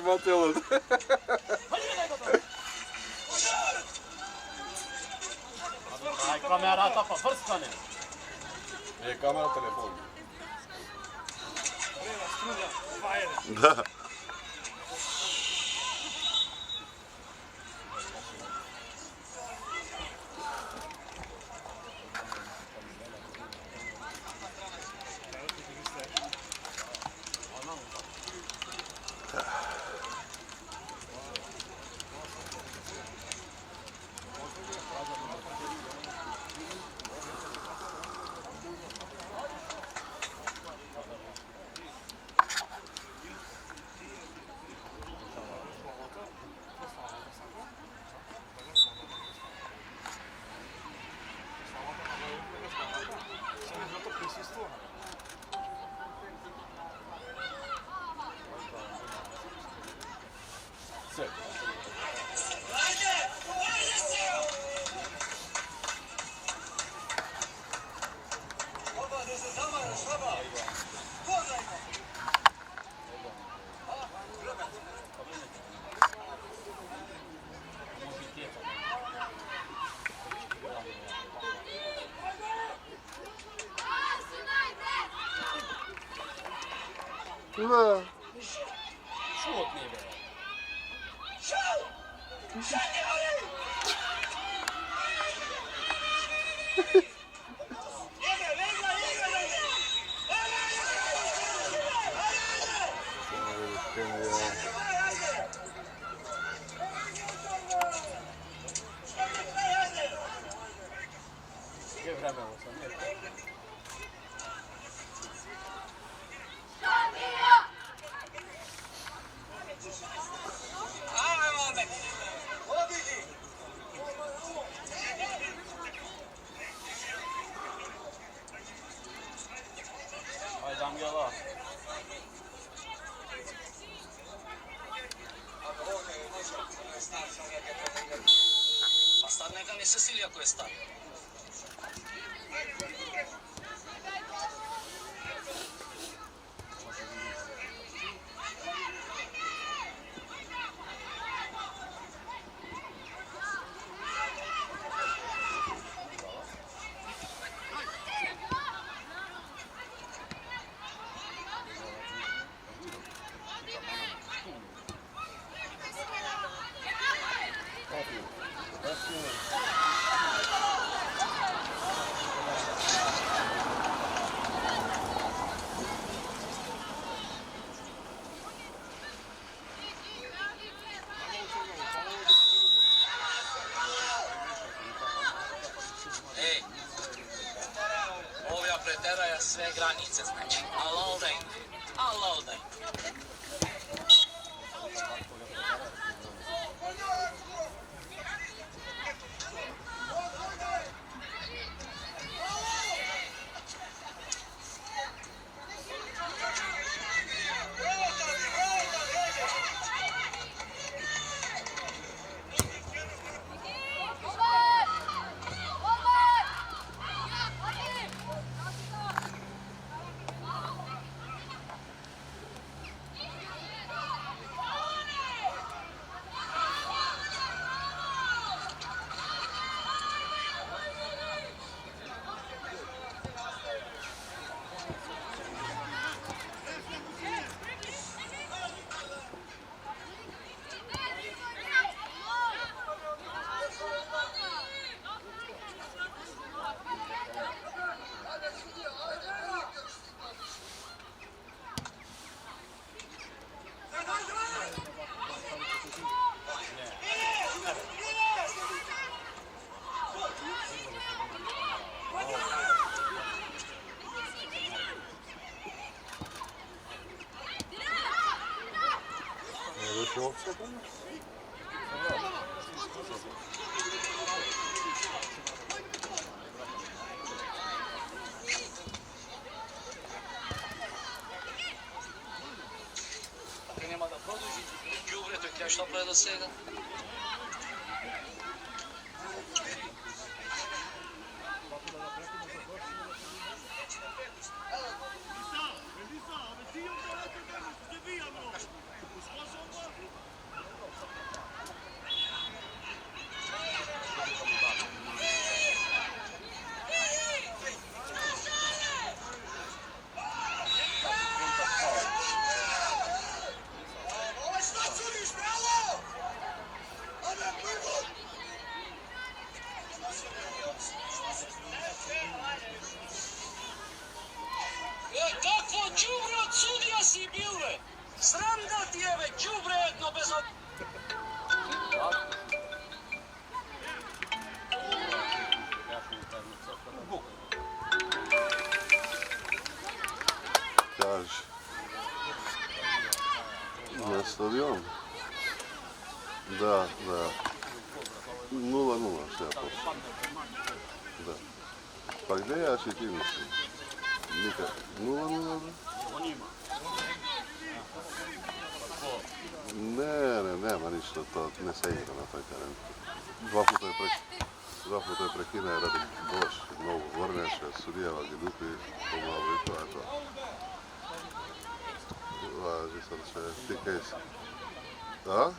Matelo. Aj kamera tapa, prskane. Je kamera telefon. Da. Sve. Da. Šutni bre. Gdje je vremeno sam? Aj Damjala. Pa star neka mi se sili ako je star. Ej, ovdje preteraja sve granice, znači, alo daj. Ako nema da produži, đubre, to je što pre do svega. Da. Pa gdje ja si ti mislim? Nikad. 0-0? On ima. Ne, nema ništa, to ne se igra na taj teren. Dva puta je prekina i radi Boš, novu Vrneša, sudijeva gdje dupi pomalo i to je to. Važi sad će ti kejs. A?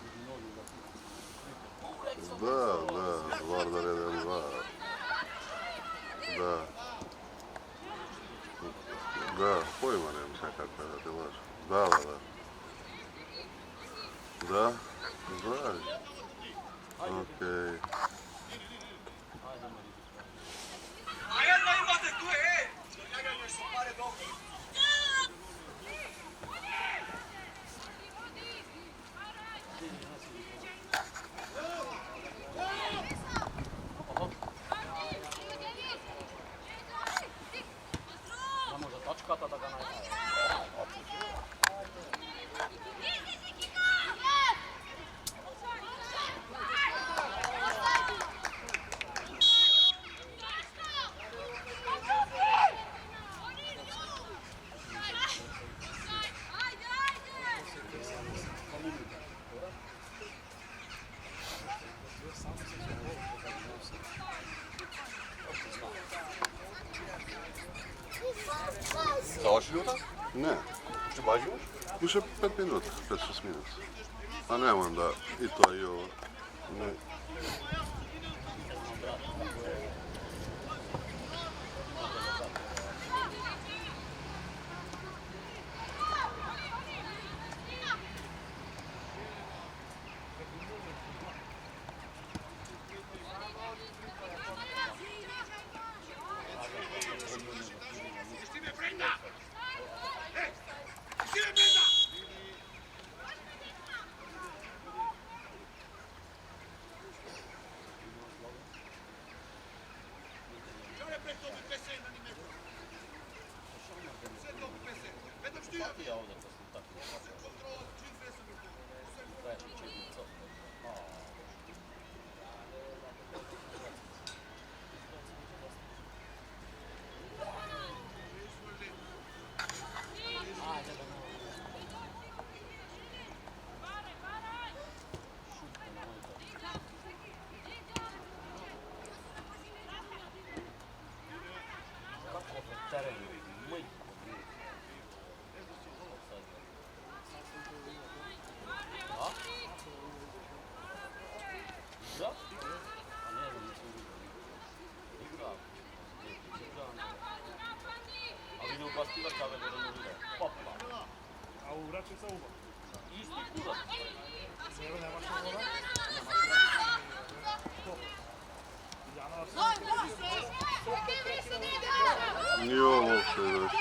Da, Vardar 1-2. Da, pojma nemam sve kako je da ti lažem. Da. Da? Zdravi. Okej. Ne može točkata da ga najde. Završi minuta? Ne, Če baš imaš? više 5 minuta, 5-6 minuta. A ne moram da i to i ovo. Ne. Svaki je ovdje to sam tako. Treći, četnico. Kako teren, moj. A? Igra? A ne znam, nisam vidio. Igra. A vi ne ubastila kave da ne igra. Popa. A u vraću sa uba. Isti kurac. Evo nemaš uba. Nije ovo uopšte igraš.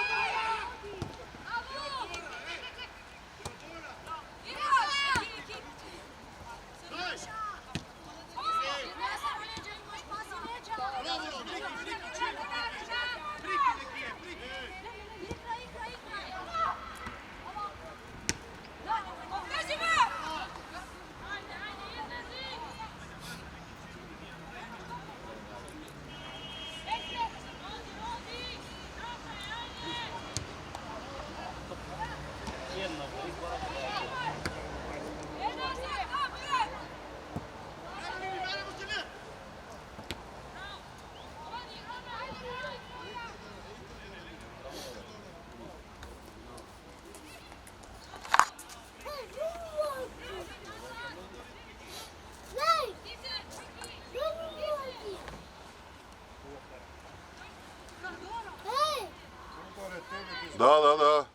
Da.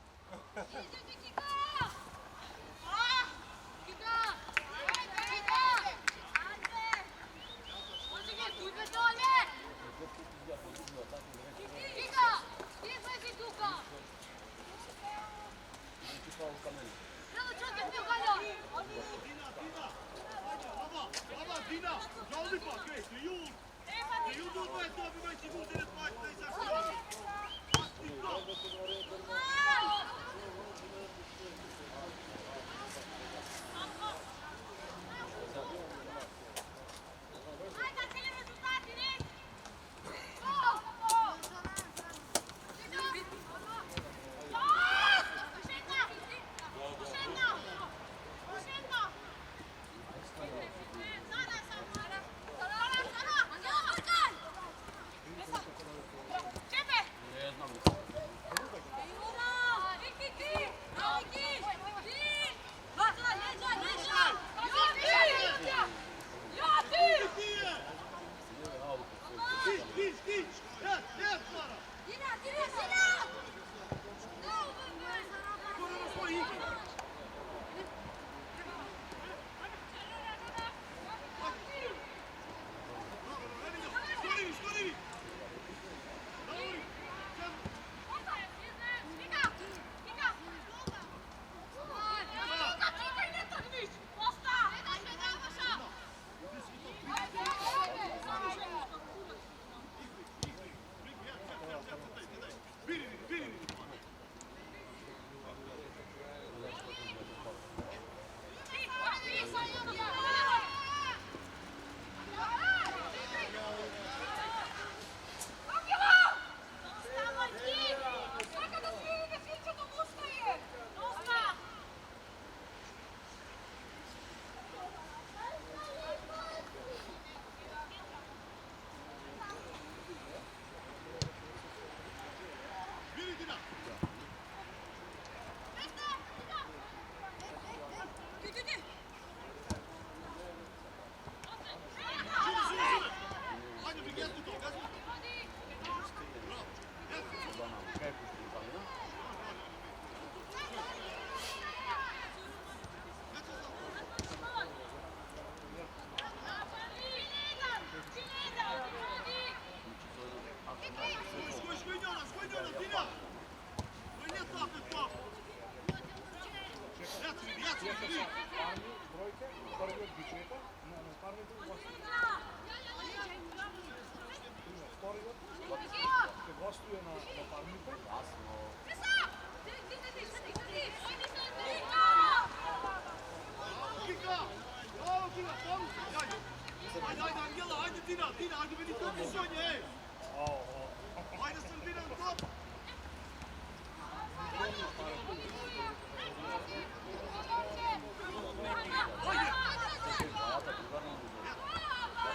Ja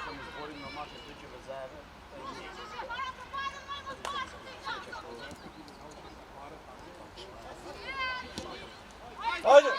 sam izborim na mače sliče rezerve. Ajde!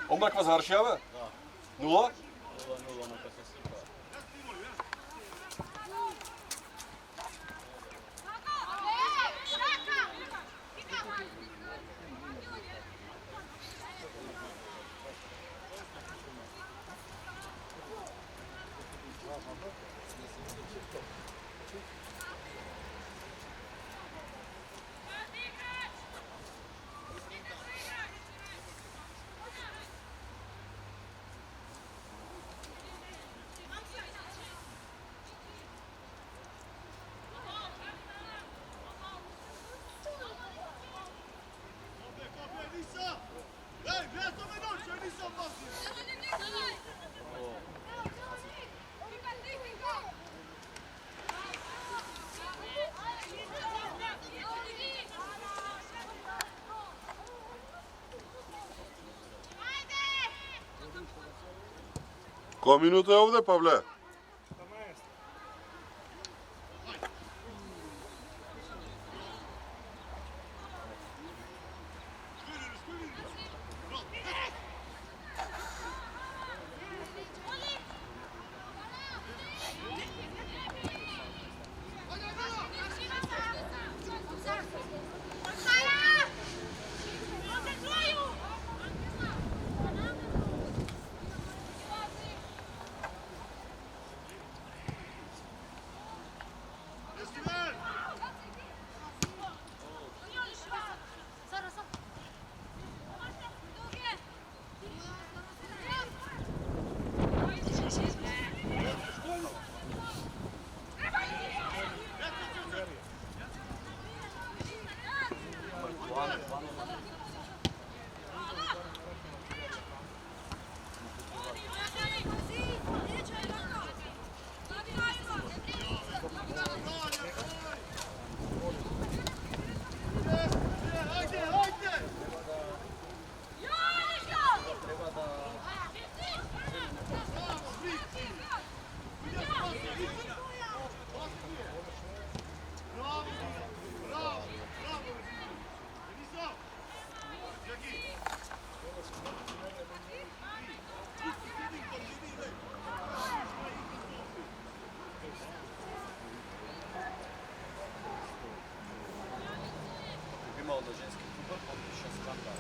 Ombak was Warszawa? Da. 0? 0-0 neka se sipa. Ko minuta je ovde, Pavle? Imao da ženski futbol, pa bi še skandal.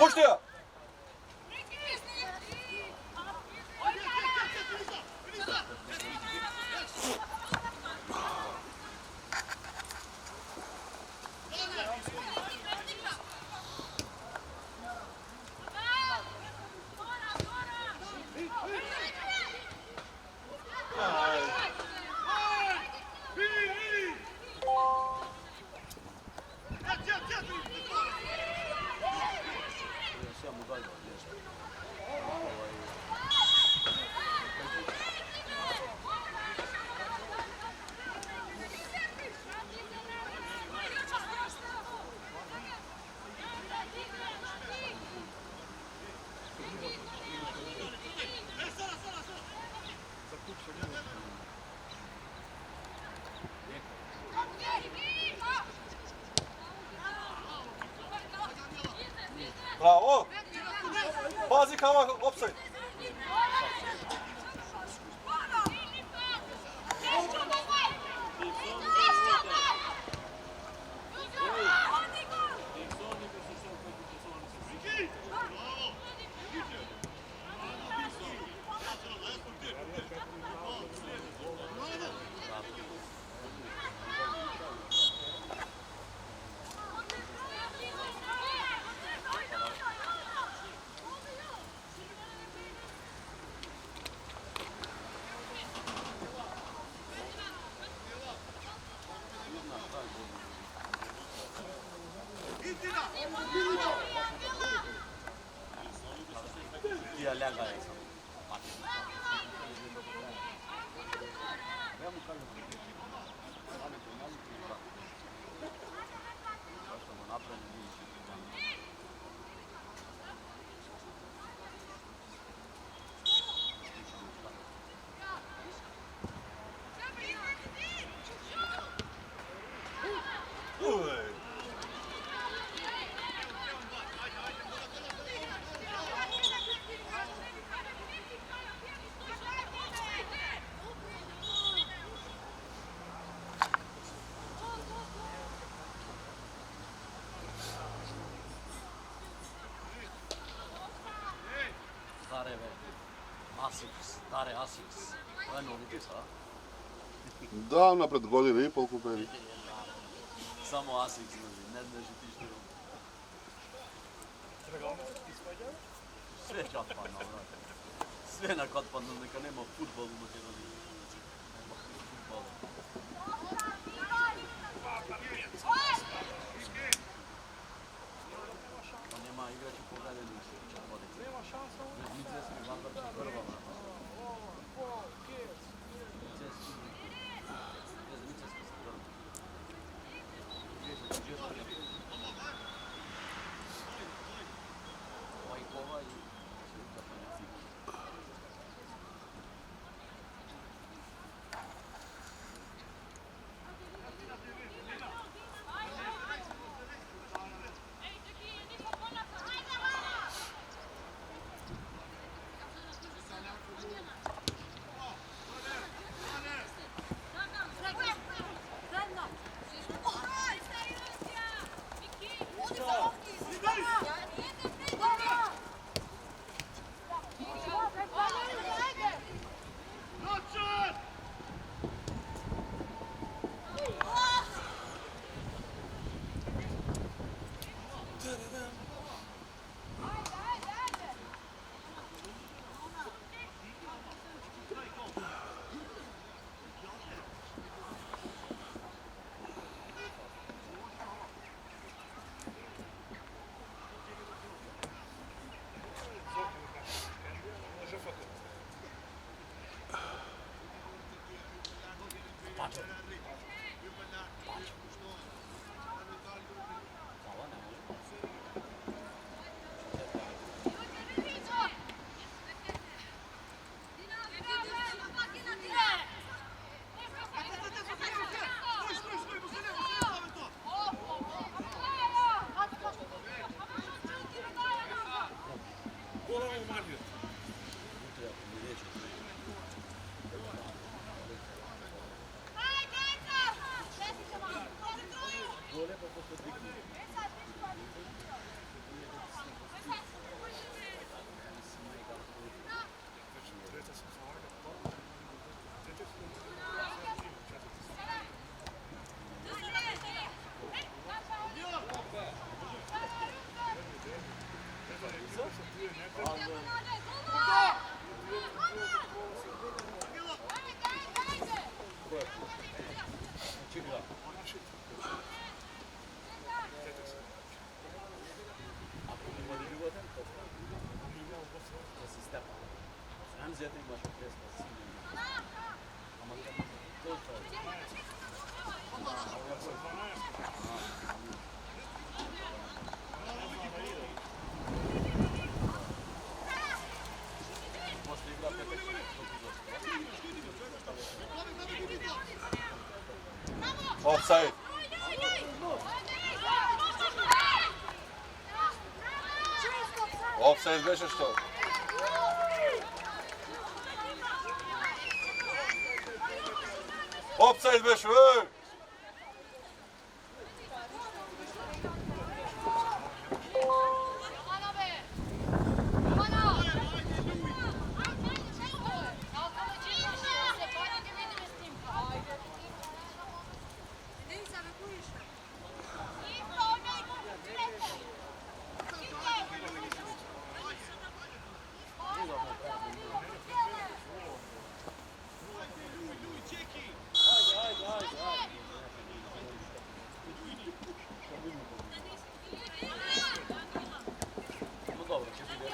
Pušti ja! Siamo dai Bravo! Pazi kava, offside. Dia lägga liksom. Stare Asics. Ovo je novi pisa, a? Da, napred godine i pol kupeni. Samo Asics, ne znaš ti što je. Sve katpano, vrate. Sve na katpano, neka nema futbol u Makedoniji. Nema futbol. Pa nema igrača pogledani. Nema šansa. Bez Niceski, Vandarča, Hrvama. Anzeti imaš okresno sinima. Ama kad to je. Poslije igra Petek Offside. Offside beše što? Offside beše, ej! No dobro, će biti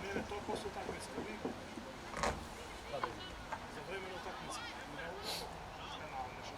Mene toliko su utakmice, za vremenu utakmice. Kanal nešto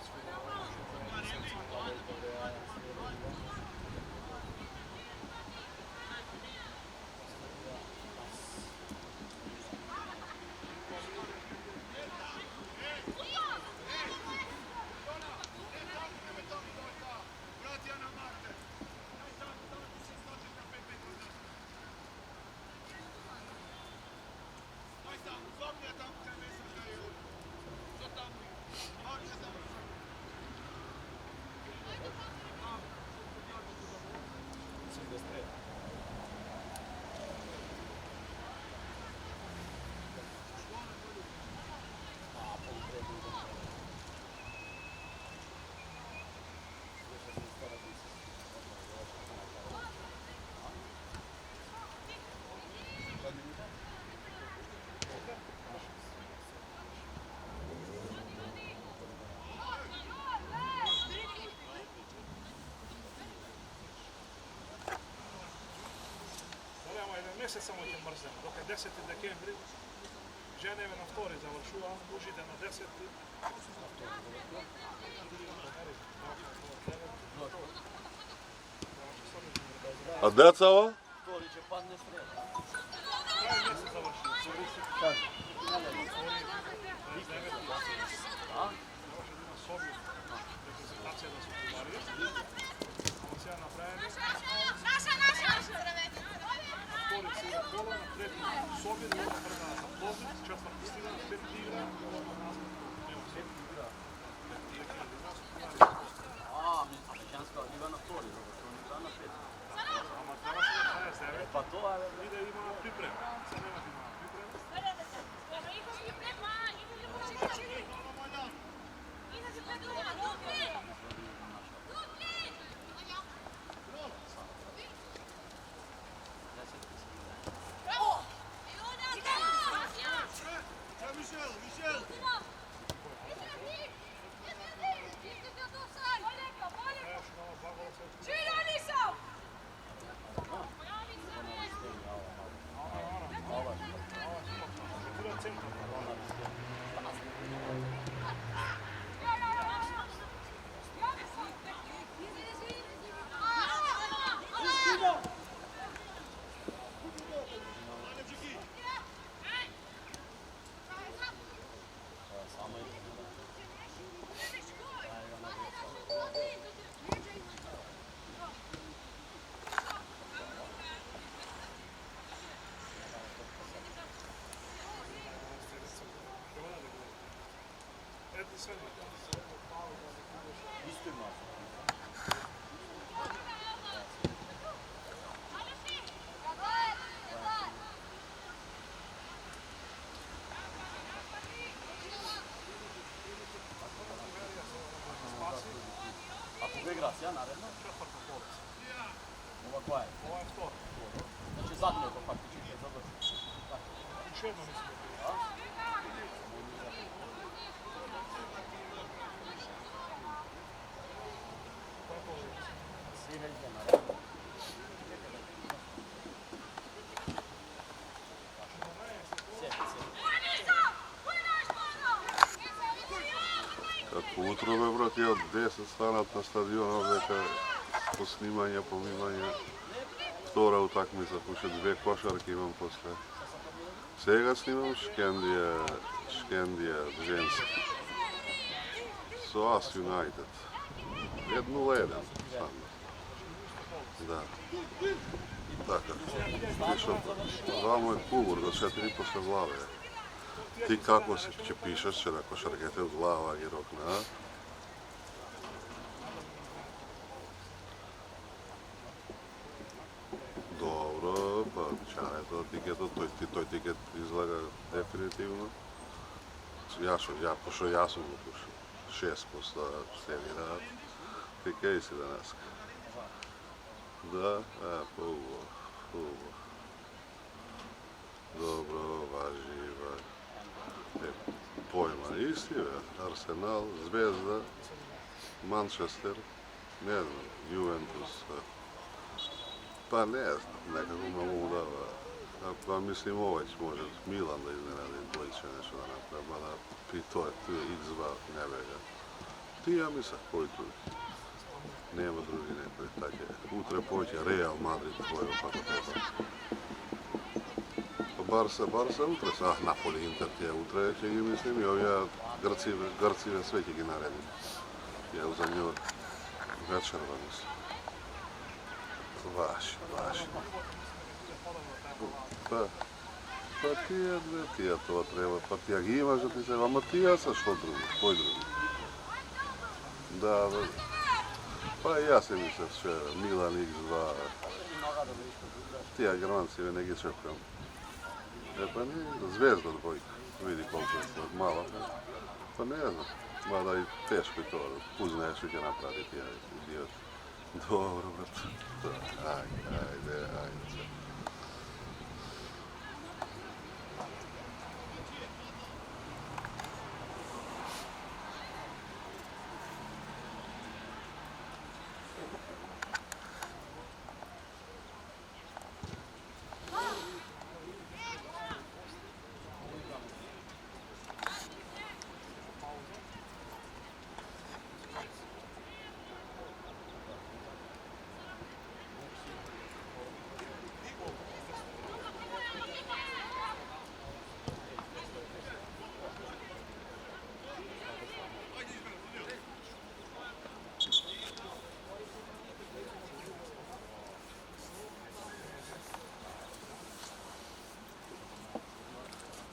mjesec samo će mrzemo, dok je 10. dekembri, Ženeve na vtori završува, užite na 10. A deca ova? Vtori će padne sreda. Kraj mjesec završi. Kaže. A? Može da ima sobi, reprezentacija da su povarije. On se ja napravim. Vtori se igra kola, na treti sobi, da ima prva na pozit, četvrti stiga, na peti igra, nazad. Evo, peti igra. Amerikanska liga na vtori, zato što on igra na peti. Ama treba se da 69. Pa to, ali... Ide ima pripremu. centar. Isto ima. Ako ga igra ja naredno? Ova koja je? Ova je vtor. Znači zadnje to faktički je završeno. Još jedno mislim da je. Svi ne ide naredno. Kad poutro me, brat, ja od 10 stanat na stadion, ovdje posnimanja, pomimanja. Втора utakmica, pošto 2 košarke imam posle. Сега снимам Škendija ženski. SOAS United. 1-0-1. Da. Tako. Išao, vamo je Kubur do 4 posle glave. Ti kako će pišeš će na košarkete u glava i rokna, a? Dobro, pa čane to tiketo, toj tiket izlaga definitivno. Pošto ja sam upušao 6% cijeli rad. Ti kaj si danas? Da, pa uvo. Dobro, važi. Pojma isti, Arsenal, Zvezda, Manchester, ne znam, Juventus. Pa ne znam, nekako me udava. Pa mislim ovaj može Milan da iznenadi, Dvojić će nešto da napravi, mada i to je, tu je X2 nebega. Ti ja mislim koji tu nema drugi nekoj tako je. Utre poće Real Madrid tvoje kako treba. Pa Barsa utre, Napoli Inter je utre će gi mislim i ovija Grcive sve će gi narediti. Ja za nju večerva mislim. Vaši. Pa tija to treba, pa tija gi imaš da ti se, ama tija sa što drugo, koji drugi? Da, pa ja se mislim še Milan X2, tija Germanci ve neki čekam. Pa nije, Zvezda dvojka, vidi koliko je to malo, pa ne znam, mada i teško je to, uznaje što će napraviti, ja idiot. Dobro, brat. Ajde.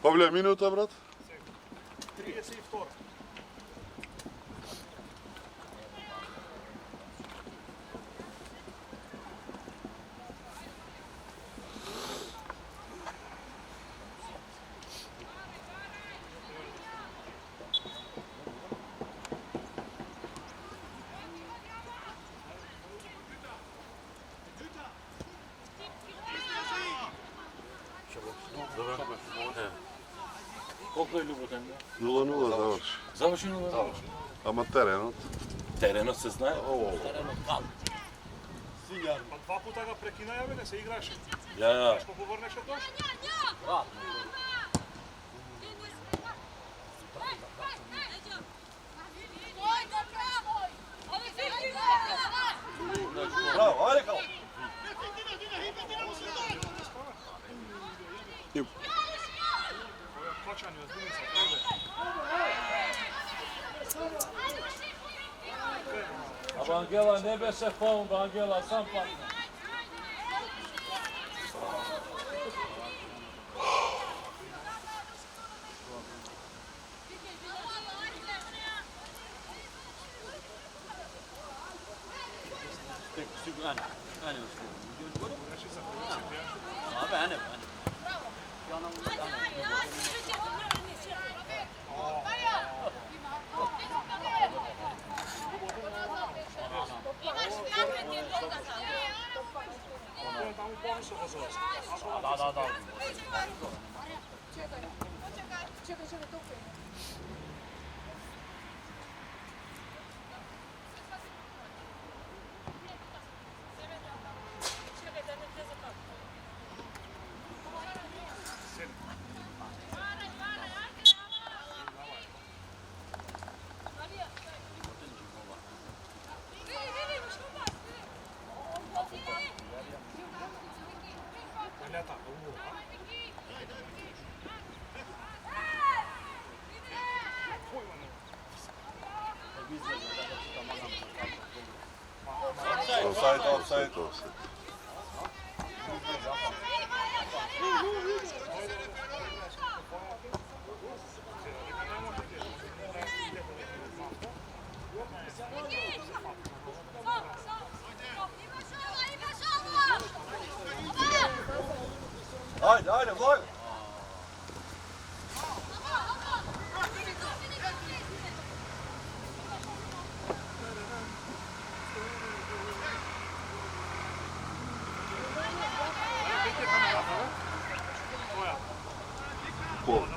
Pavle, minuta, brat? 32. Koliko je Ljubotan? 0-0 završi. Završi 0? Ama terenot? Terenot se zna? Terenot kal. Pa 2 puta ga prekina, ne se igraš. Ja. Što govorneš je došlo? Vratno. Bravo, ajde kao. Ovo je kočanje od Dunica, ovdje. A Vangela ne beše faul, Vangela sam padne. Abi hani. Ovo je tamo ponosno za vas. Da. Ljeta, ovo, a? Pojma ne. Offside, offside. Ajde, ajde, Vlago. Ko?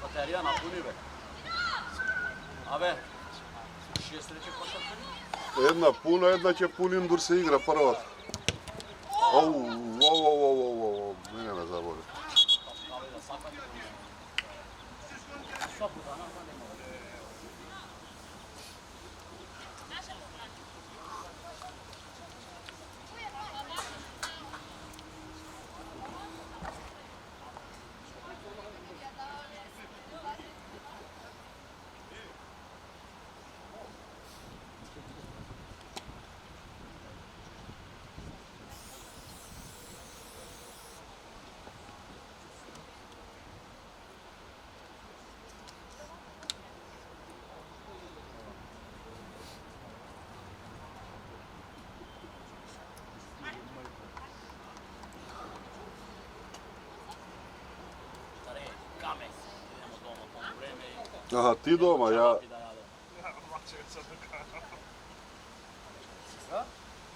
Baterija napuni be. Абе, ще среće košarka? Jedna puno, jedna će punim dur se igra prva. Au, mene ne zaboli. Абе, да сакате. Саку дана, не мога. Aha, ti doma, ja... Ja, mače je sad nekada.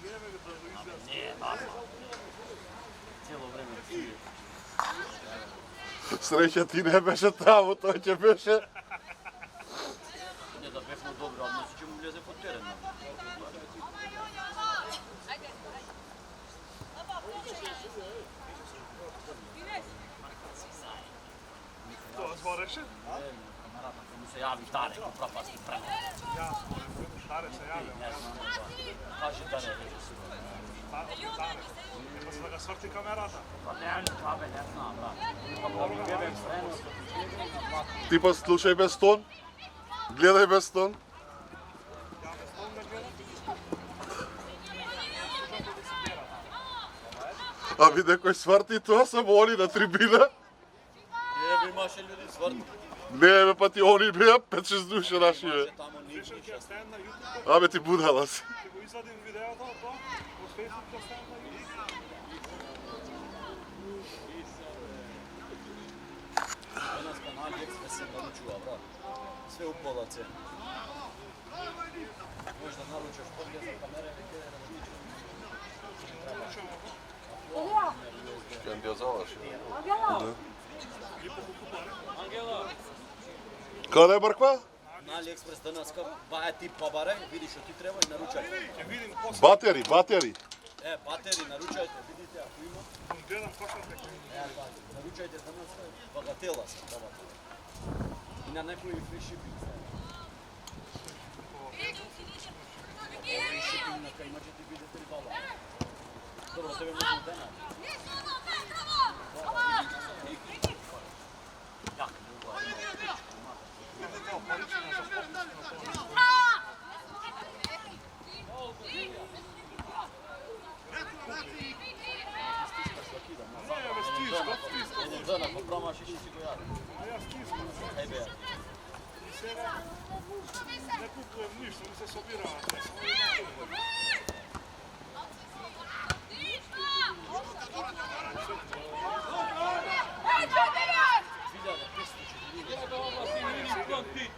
Nije me ga da izgleda. Nije, normalno. Cijelo vreme sije. Sreća ti ne beše tamo, to će beše... Не, да бехме добро, а мислиш, че му влезе под терен. To zvorеше? Камерата, ако му се яви Даре, го пропасти према. Jasno, Dare se javio. Не знам, каже Даре, вече си. Dare. Pa se da ga svrti kamerata. Па не, абе, не знам, брат. Како ми бебем срено, се почеви на платно. Ти па слушай без тон, гледай без тон. Ja me stom da gledam. А ви некој сварти тоа само они на трибина. Не, бе, имаше люди свърти. Не, бе, па ти они беа 5-6 души наши, бе. Тамо ни Više ќе стен на YouTube. Абе, ти будала си. Ќе го извадим видеото од тоа. Од Facebook ќе стен на YouTube. Danas kanal Express se naručuva, brат. Sve u pola cene. Možda naručaš podje za kamere, neke različite. Ćem bio završen. Каде е Брква? На AliExpress danas kao, baja ti pabare, vidiš što ti treba i naručaj. Ќе видим после. Батери. Bateri, naručajte, vidite ako ima. Gledam košarke. Naručajte danas bagatela sam davati. I na nekoj free shipping staviti. Free shipping na kaj imaćete vidjeti $3. Dobro, tebe možemo denar. Jak? Kao policija za sport. Ne, bez stiska. Jedem žena, pa promašiš i si go jade. A ja stiskam. Hej, beja. I sada ne kupujem ništa, mi se sobira. Ja ga oglasim, vidim konti.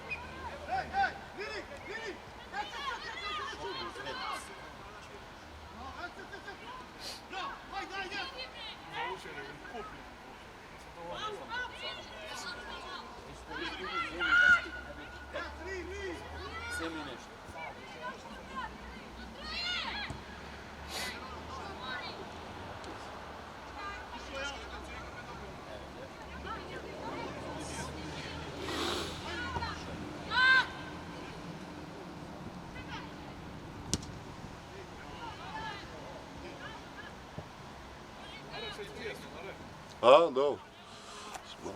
Naučili, kupim. Zemlji nešto. A, dobro. Smo.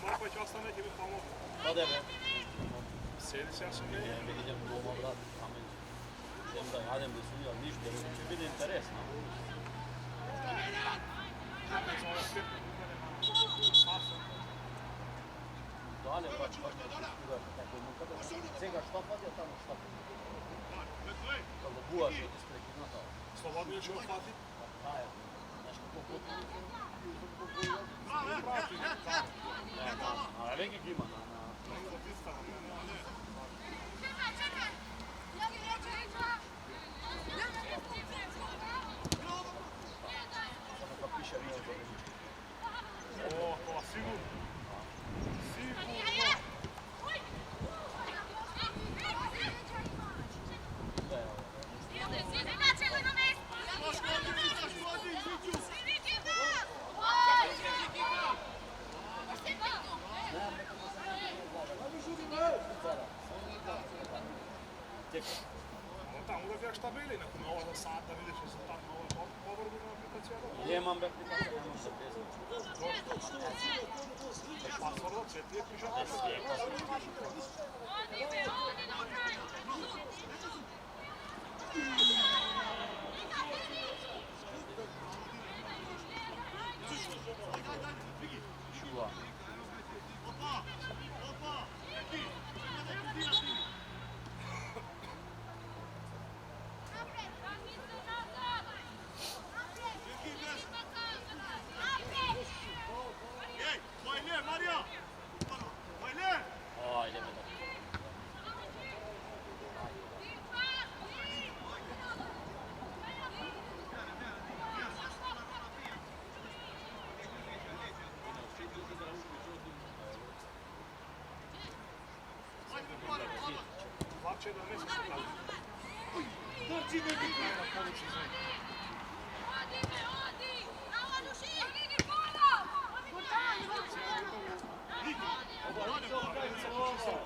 Marko će ostane, neće biti pomogu. Pa da be. Sjedi se, ja sam ne. Idem doma, brat. Idem da jadem da su jel ništa, jer će biti interesno. Dalje, baš tako mu kada cega štapati, a tamo štapati. Kada buvaš od ispred kinata. Slobodno će opati. Nešto poput. A neki klima na... Sada piše rio za vežički. O, to sigurno. Sigurno. Tamo da gledaš tabeli, nakon ova za sad da vidiš rezultat na ovoj povrdu na aplikaciju. Nemam be aplikacija, nemam se bezno. Pasvorda, cvjetije pižama. Šuva. Ajde, me da. Lakše da ne se stavlja. Drži me biti na poruči za njih.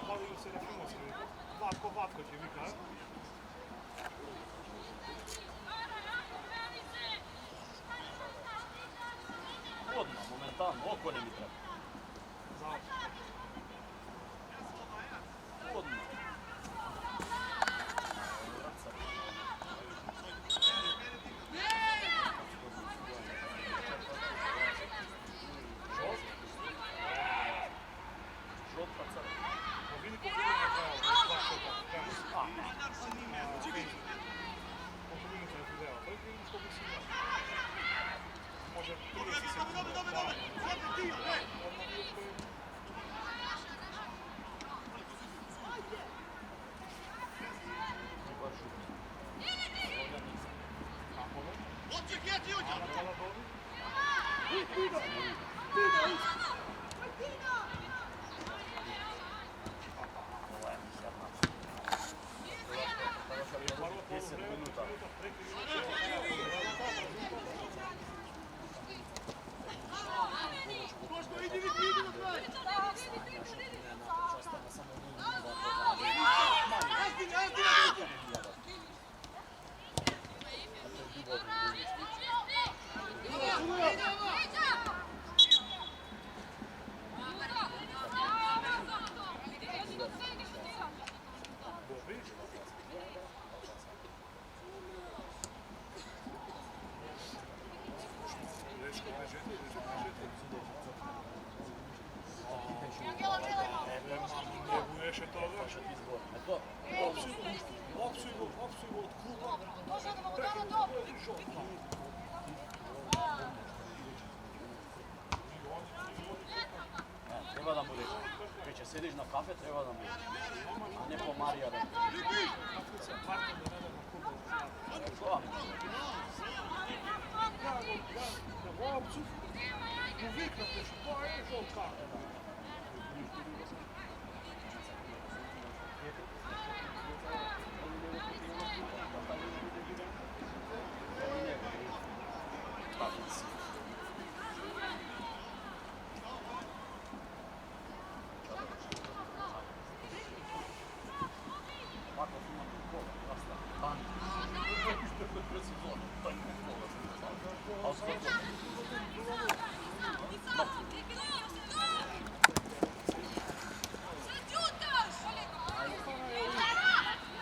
Bavimo se na filmoskim. Vatko će vika. Odmah, momentalno, oko ne mi treba. Završi. Odmah. Žotka crna. Vidi koliko minuta trajao, lakše da krenuo. Koliko minuta je video? Pa vidiš koliko si ima. Može 30 sekundi. Ovo je sad naš. više toga. Opsuju od kluba. Treba da mu reći. Kad će sediš na kafe, treba da mu reći. A ne po Marija da mu reći. Opców mówiknę też, to jest żołka.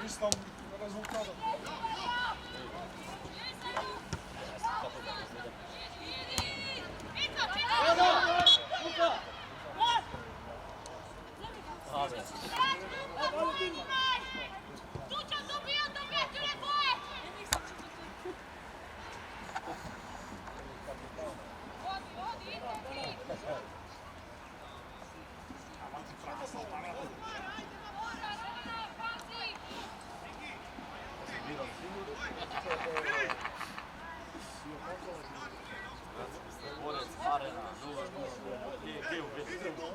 Istom rezultatom. Borec, arena, gdje u Betu?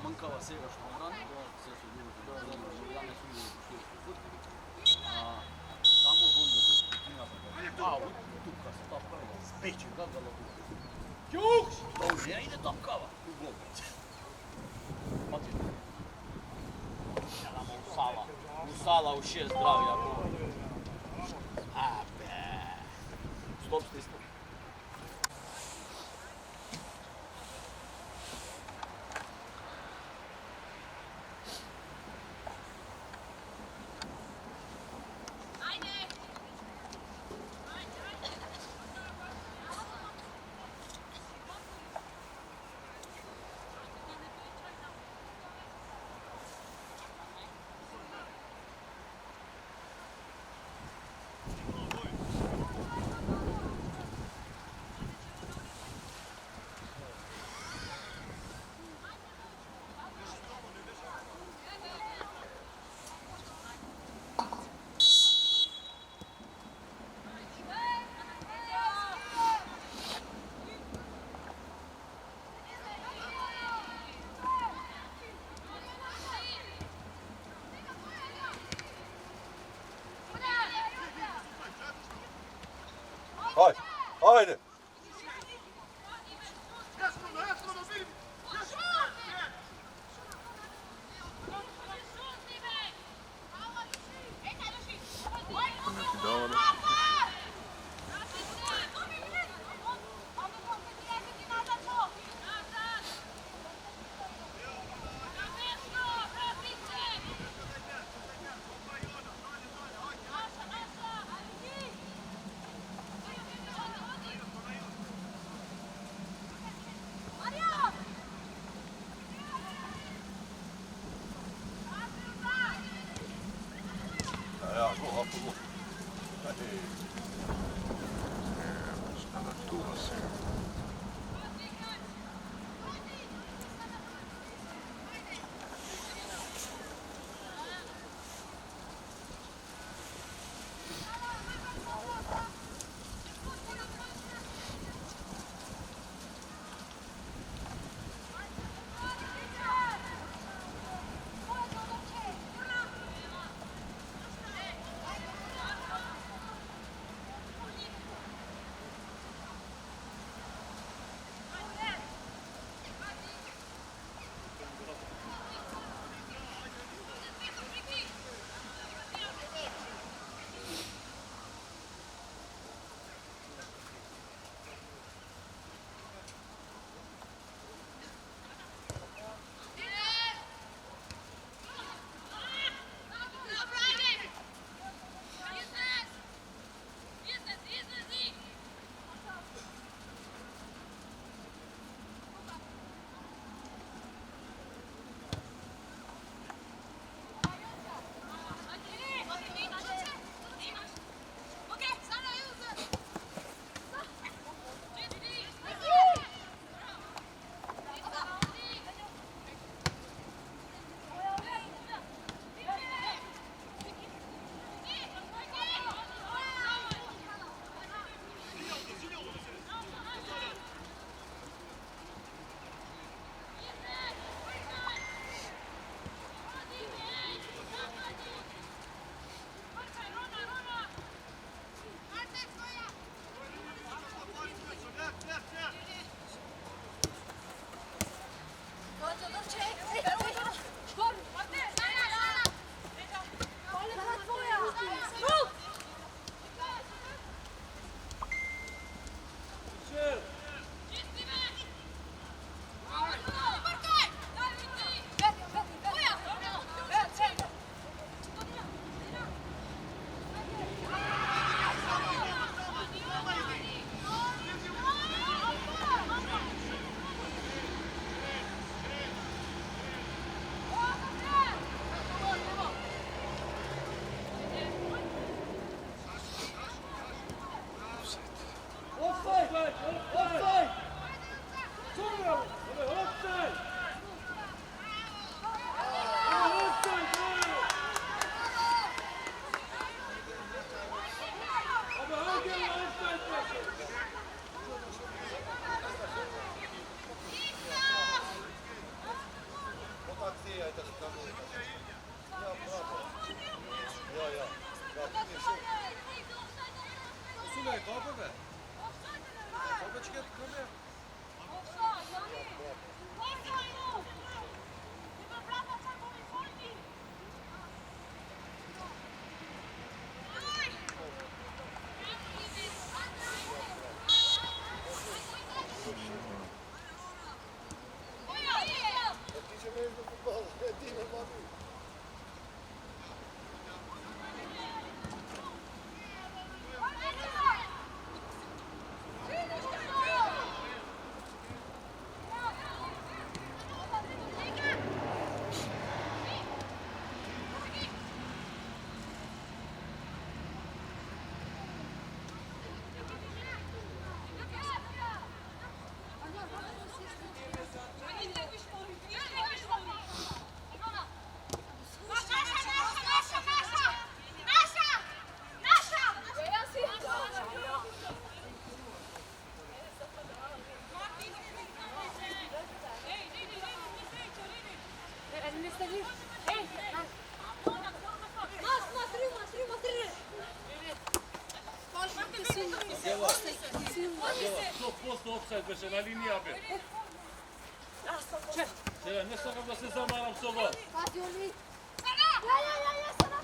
Mancava sega što obrani, sve su bili dobro, ja ne su bili u futbolu. Tamo on da se kina da a tu kad se ta prva speće da da lotu. Juks! To je ide tapkava u gol. Pati. Ja nam u sala u 6 zdravija gol. A be. Stop. Haydi. Offside беше на линија бе. Сега не сакам да се замарам со вас. Пази Оли. Ја, сада.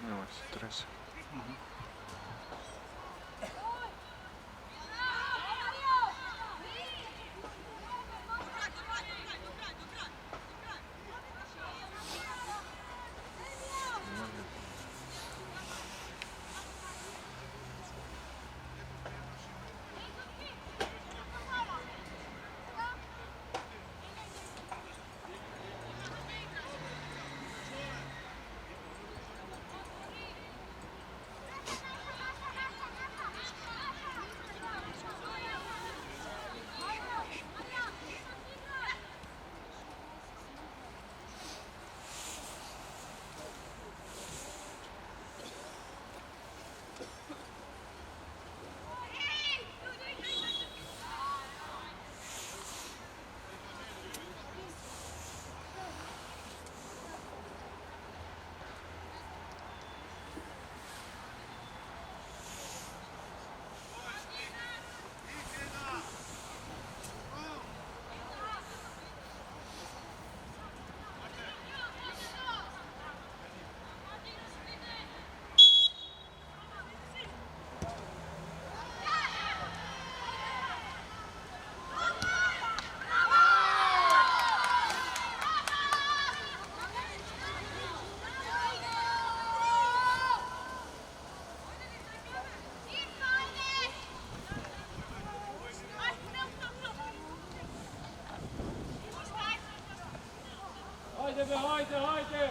Немој се тресе. Hajde be, hajde, hajde!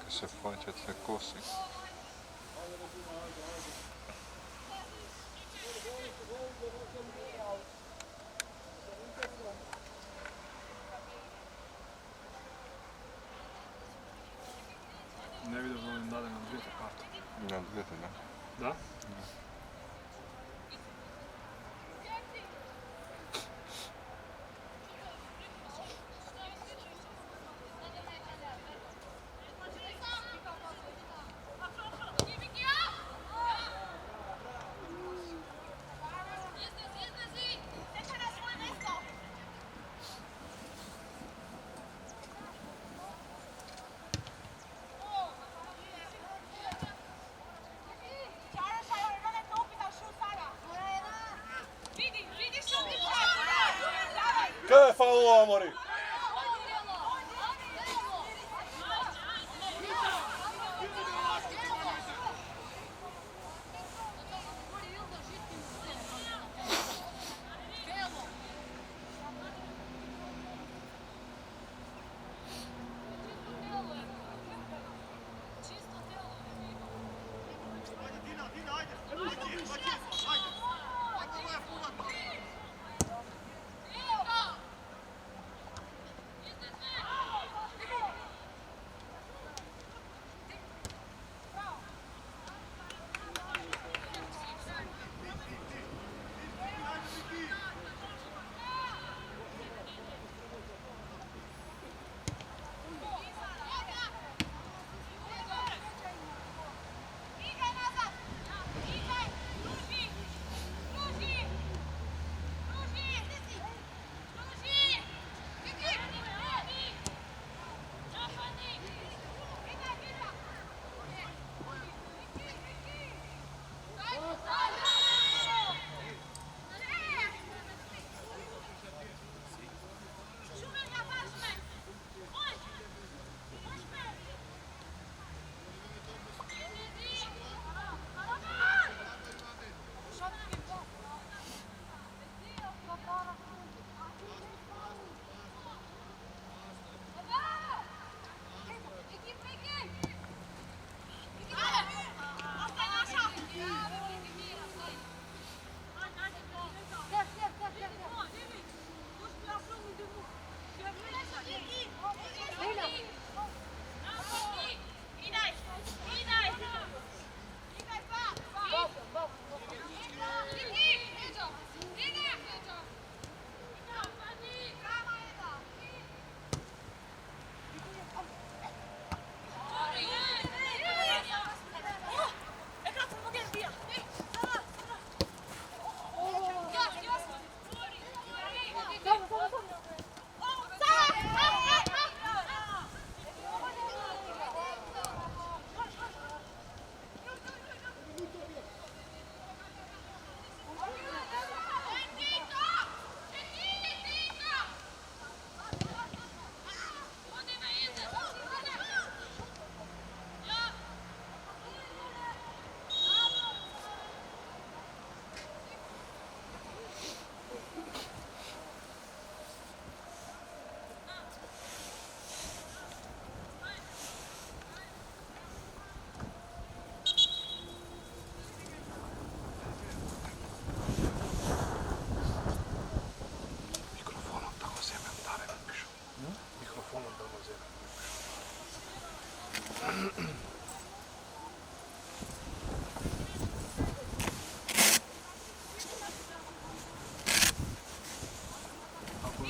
kad se faćat se kosi. Ne vidio da ovim dade na 2 karte. Na 2, da. Da? Kaj je faul, Amori?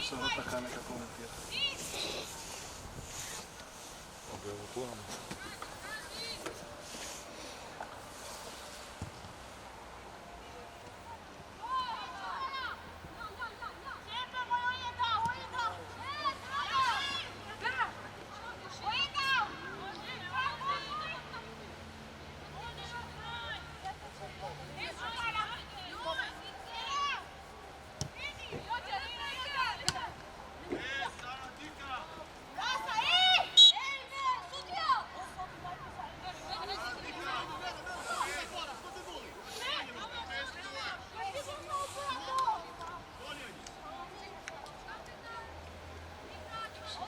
se Rotaka neka komentira. Objavno planu.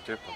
Tjepa,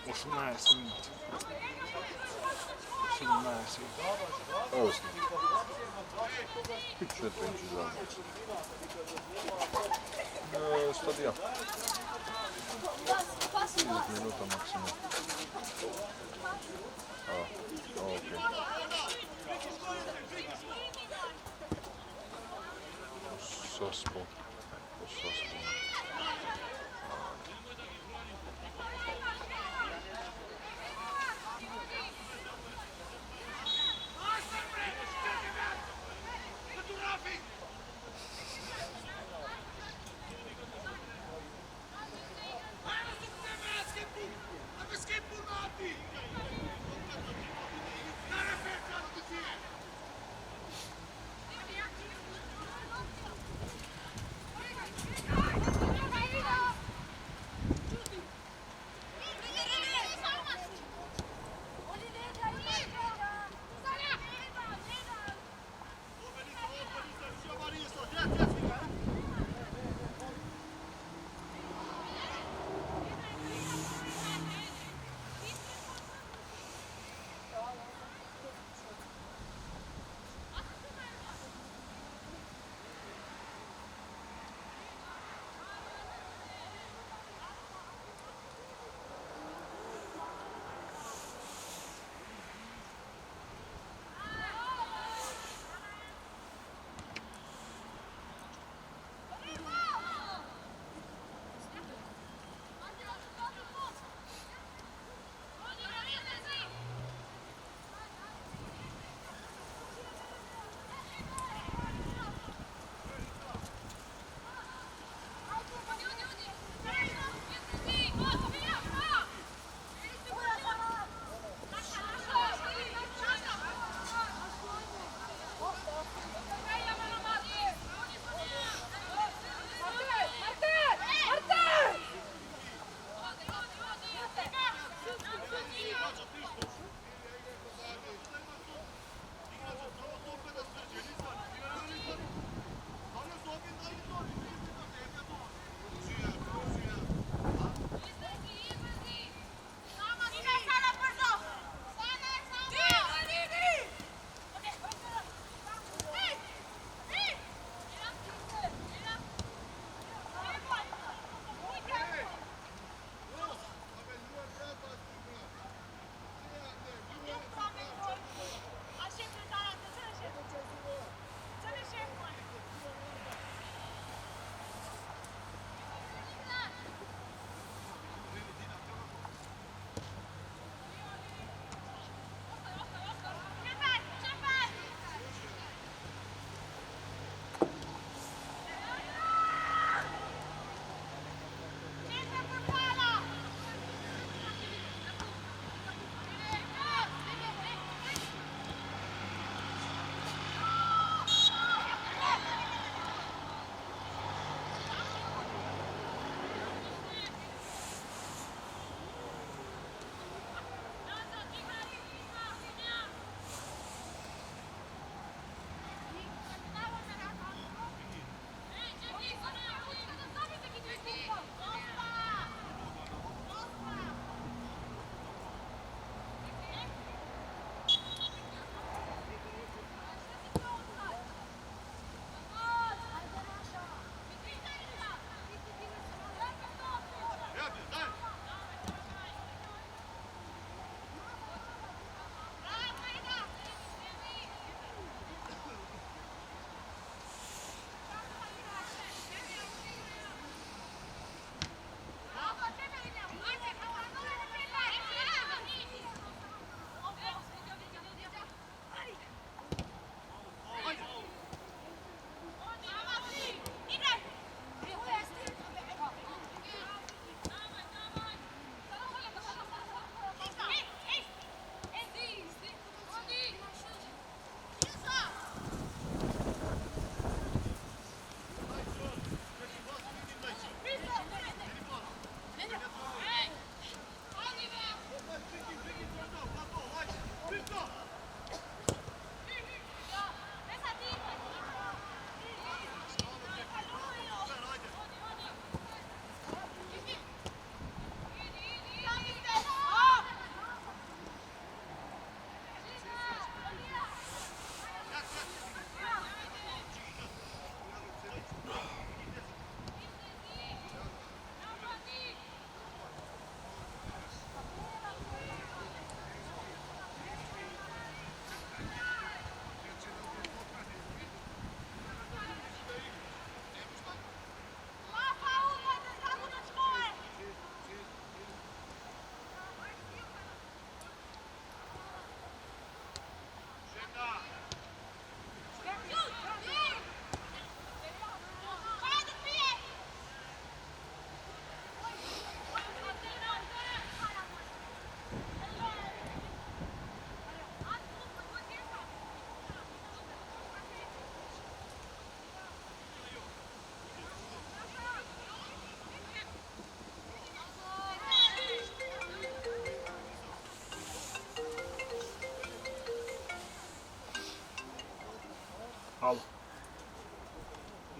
18 minuti. 17. Evo sam. 4 inči za. Stadion. 30 minuta maksimum. Okej. Sospo.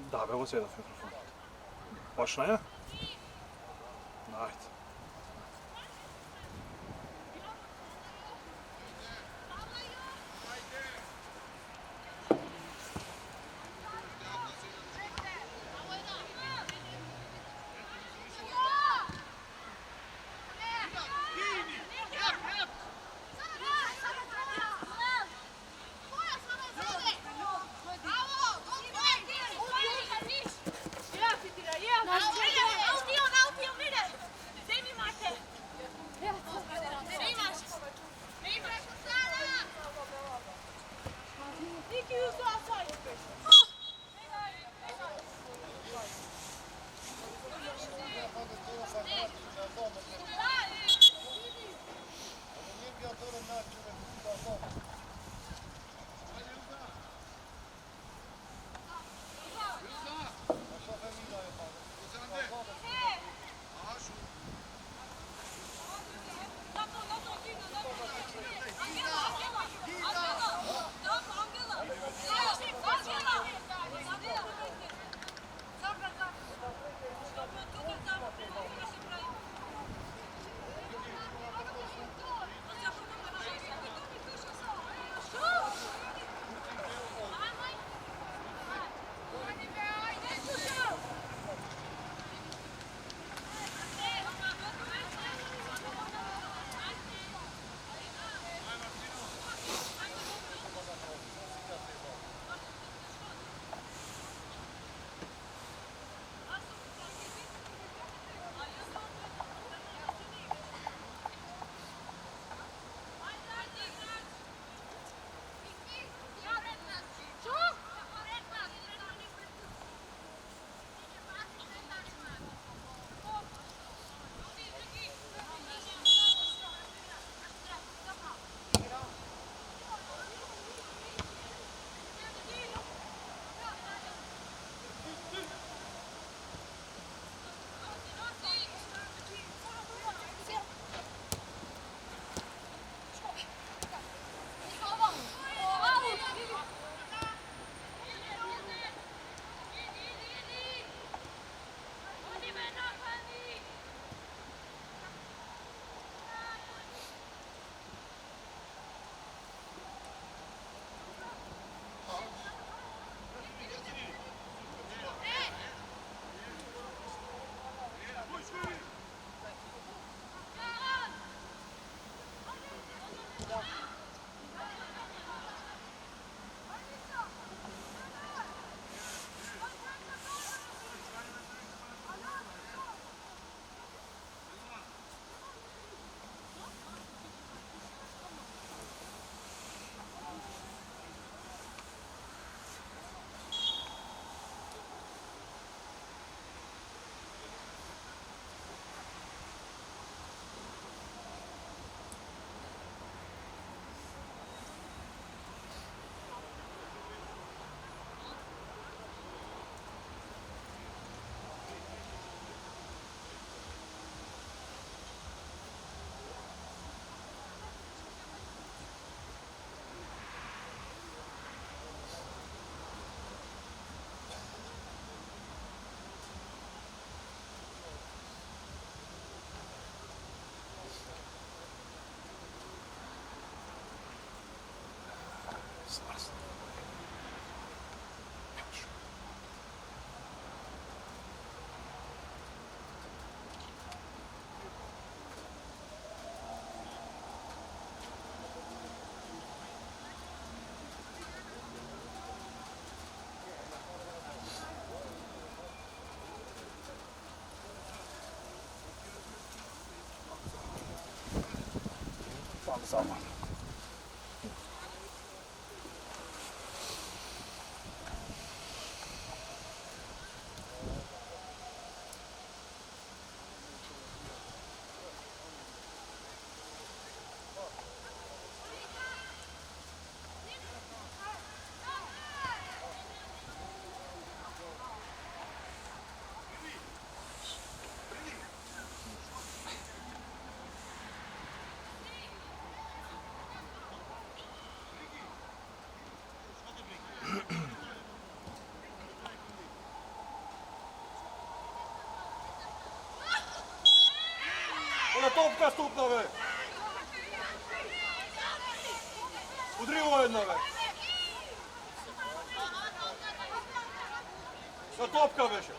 Da, we moeten zelf microfoon. Başla ya. Right. Zaman. Sa topka stupna ve! Udri ujedno ve! Sa topka veše!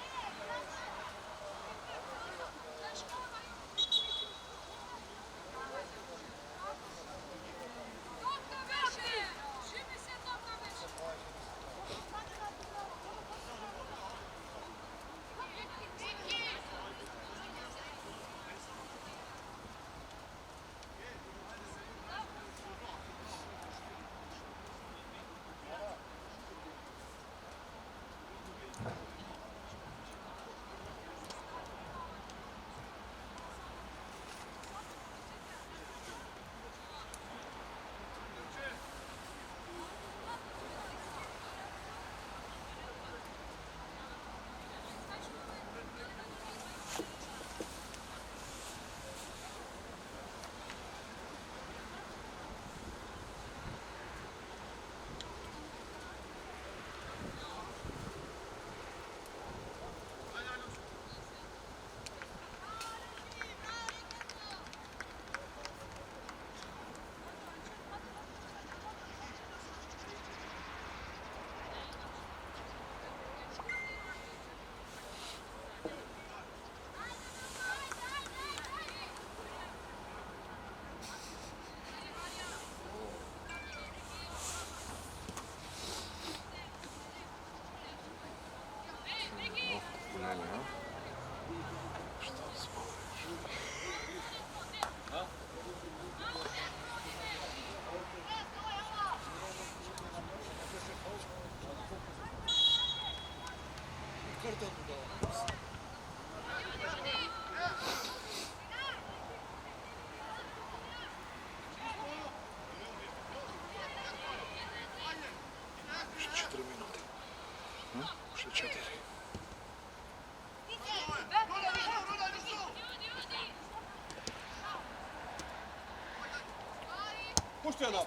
Pušti jedan!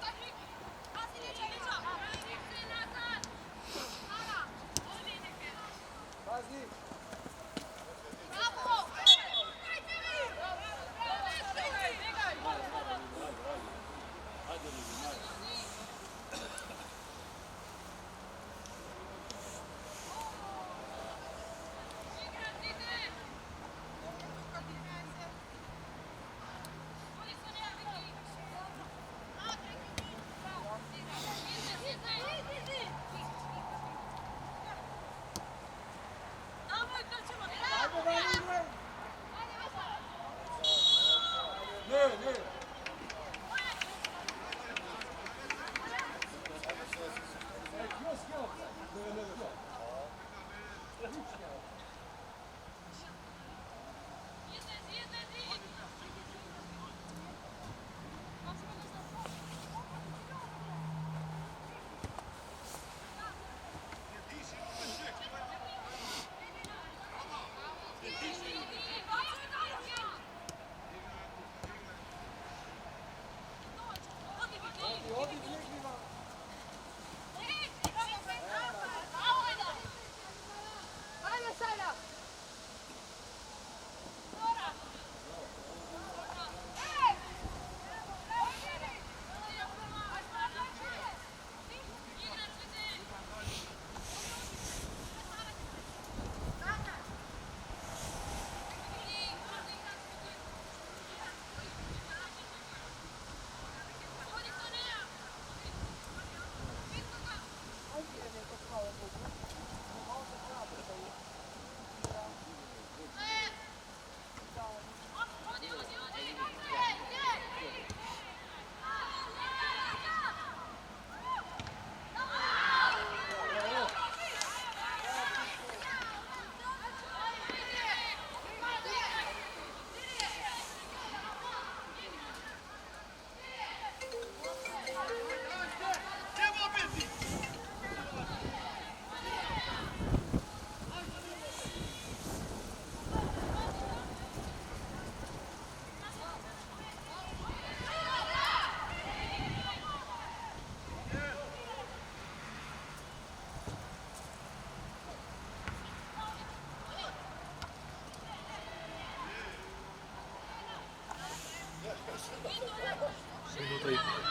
Minuta i pol.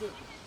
Good.